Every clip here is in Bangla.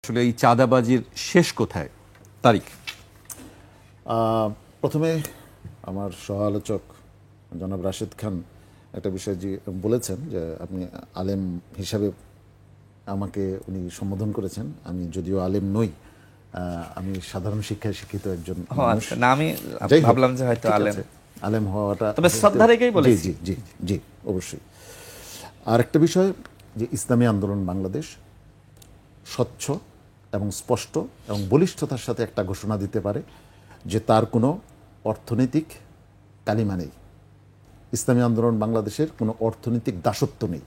আসলে এই চাঁদাবাজির শেষ কোথায়? তারিক, প্রথমে আমার সহ আলোচক জনাব রাশেদ খান একটা বিষয় বলেছেন যে আপনি আলেম হিসাবে আমাকে উনি সম্বোধন করেছেন। আমি যদিও আলেম নই, আমি সাধারণ শিক্ষায় শিক্ষিত একজন মানুষ। না, আমি ভাবলাম যে হয়তো আলেম হওয়াটা, তবে শ্রদ্ধা রেখেই বলেছি। জি জি জি অবশ্যই। আর একটা বিষয় যে ইসলামী আন্দোলন বাংলাদেশ স্বচ্ছ এবং স্পষ্ট এবং বলিষ্ঠতার সাথে একটা ঘোষণা দিতে পারে যে তার কোনো অর্থনৈতিক কালিমা নেই। ইসলামী আন্দোলন বাংলাদেশের কোনো অর্থনৈতিক দাসত্ব নেই।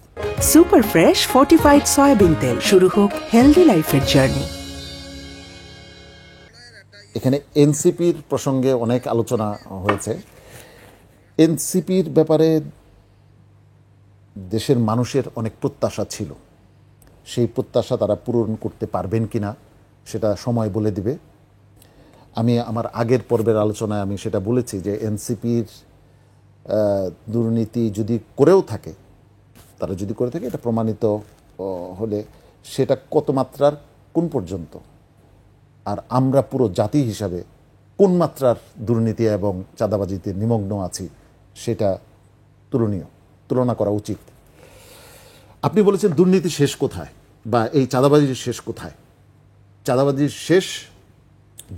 সুপার ফ্রেশ ফর্টিফাইড সয়াবিন তেল, শুরু হোক হেলদি লাইফের জার্নি। এখানে এনসিপির প্রসঙ্গে অনেক আলোচনা হয়েছে। এনসিপির ব্যাপারে দেশের মানুষের অনেক প্রত্যাশা ছিল। সেই প্রত্যাশা তারা পূরণ করতে পারবেন কিনা সেটা সময় বলে দিবে। আমি আমার আগের পর্বের আলোচনায় আমি সেটা বলেছি যে এনসিপির দুর্নীতি যদি করেও থাকে, তারা যদি করে থাকে এটা প্রমাণিত হলে সেটা কত মাত্রার, কোন পর্যন্ত, আর আমরা পুরো জাতি হিসাবে কোন মাত্রার দুর্নীতি এবং চাঁদাবাজিতে নিমগ্ন আছি সেটা তুলনা করা উচিত। আপনি বলেছেন দুর্নীতি শেষ কোথায় বা এই চাঁদাবাজির শেষ কোথায়। চাঁদাবাজির শেষ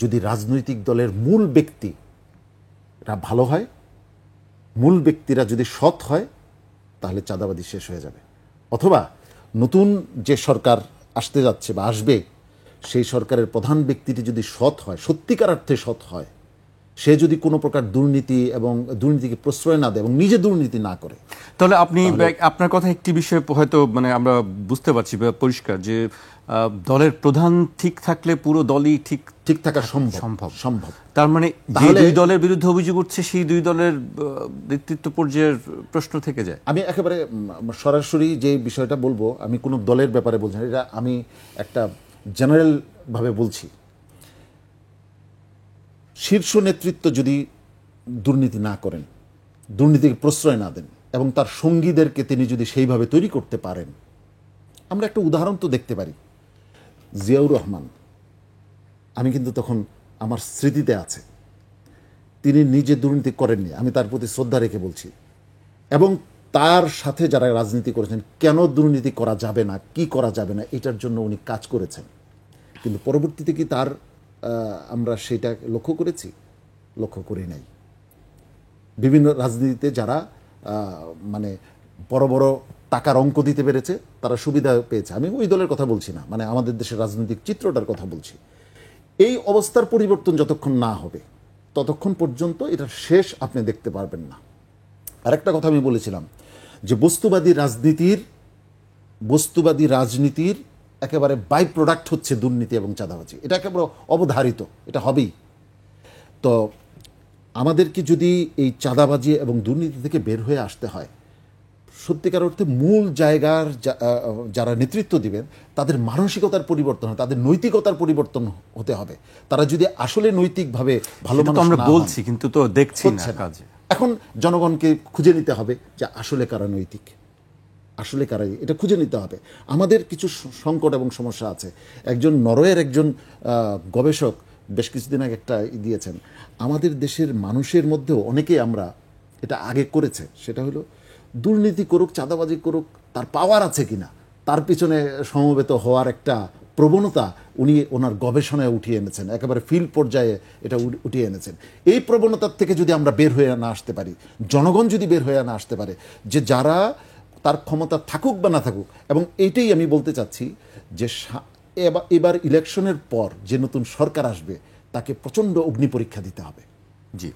যদি রাজনৈতিক দলের মূল ব্যক্তিরা ভালো হয়, মূল ব্যক্তিরা যদি সৎ হয়, তাহলে চাঁদাবাজি শেষ হয়ে যাবে। অথবা নতুন যে সরকার আসতে যাচ্ছে বা আসবে, সেই সরকারের প্রধান ব্যক্তিটি যদি সৎ হয়, সত্যিকার অর্থে সৎ হয়, সে যদি কোনো প্রকার দুর্নীতি এবং দুর্নীতিকে প্রশ্রয় না দেয় এবং নিজে দুর্নীতি না করে, তাহলে আপনি আপনার কথা একটি বিষয় হয়তো আমরা বুঝতে পারছি পরিষ্কার যে দলের প্রধান ঠিক থাকলে পুরো দলই ঠিক থাকা সম্ভব। তার মানে যে দুই দলের বিরুদ্ধে অভিযোগ উঠছে সেই দুই দলের নেতৃত্ব পর্যায়ের প্রশ্ন থেকে যায়। আমি একেবারে সরাসরি যে বিষয়টা বলবো, আমি কোনো দলের ব্যাপারে বলছি না, এটা আমি একটা জেনারেল ভাবে বলছি। শীর্ষ নেতৃত্ব যদি দুর্নীতি না করেন, দুর্নীতিকে প্রশ্রয় না দেন এবং তার সঙ্গীদেরকে তিনি যদি সেইভাবে তৈরি করতে পারেন, আমরা একটা উদাহরণ তো দেখতে পারি। জিয়াউর রহমান, আমি কিন্তু তখন আমার স্মৃতিতে আছে, তিনি নিজে দুর্নীতি করেননি, আমি তার প্রতি শ্রদ্ধা রেখে বলছি, এবং তার সাথে যারা রাজনীতি করেছেন কেন দুর্নীতি করা যাবে না, কি করা যাবে না, এটার জন্য উনি কাজ করেছেন। কিন্তু পরবর্তীতে কি তার আমরা সেটা লক্ষ্য করেছি? লক্ষ্য করি নাই। বিভিন্ন রাজনীতিতে যারা বড় বড় টাকার অঙ্ক দিতে পেরেছে, তারা সুবিধা পেয়েছে। আমি ওই দলের কথা বলছি না, আমাদের দেশের রাজনৈতিক চিত্রটার কথা বলছি। এই অবস্থার পরিবর্তন যতক্ষণ না হবে ততক্ষণ পর্যন্ত এটা শেষ আপনি দেখতে পারবেন না। আরেকটা কথা আমি বলেছিলাম যে বস্তুবাদী রাজনীতির একেবারে বাই প্রোডাক্ট হচ্ছে দুর্নীতি এবং চাঁদাবাজি। এটা একেবারে অবধারিত, এটা হবেই। তো আমাদেরকে যদি এই চাঁদাবাজি এবং দুর্নীতি থেকে বের হয়ে আসতে হয়, সত্যিকার অর্থে মূল জায়গার যারা নেতৃত্ব দিবেন তাদের মানসিকতার পরিবর্তন হয়, তাদের নৈতিকতার পরিবর্তন হতে হবে। তারা যদি আসলে নৈতিকভাবে ভালো মানুষ আমরা বলছি, কিন্তু তো দেখছি না কাজে। এখন জনগণকে খুঁজে নিতে হবে যে আসলে কারা নৈতিক, আসলে কারাই, এটা খুঁজে নিতে হবে। আমাদের কিছু সংকট এবং সমস্যা আছে। একজন নরওয়ের একজন গবেষক বেশ কিছুদিন আগে একটা দিয়েছেন, আমাদের দেশের মানুষের মধ্যেও অনেকেই আমরা এটা আগে করেছে, সেটা হলো দুর্নীতি করুক, চাঁদাবাজি করুক, তার পাওয়ার আছে কিনা, তার পিছনে সমবেত হওয়ার একটা প্রবণতা উনি ওনার গবেষণায় উঠিয়ে এনেছেন, একেবারে ফিল্ড পর্যায়ে এটা উঠিয়ে এনেছেন। এই প্রবণতার থেকে যদি আমরা বের হয়ে না আসতে পারি, জনগণ যদি বের হয়ে না আসতে পারে, যে যারা তার ক্ষমতা থাকুক বা না থাকুক, এবং এইটাই আমি বলতে চাচ্ছি যে এবার ইলেকশনের পর যে নতুন সরকার আসবে তাকে প্রচণ্ড অগ্নি পরীক্ষা দিতে হবে। জি।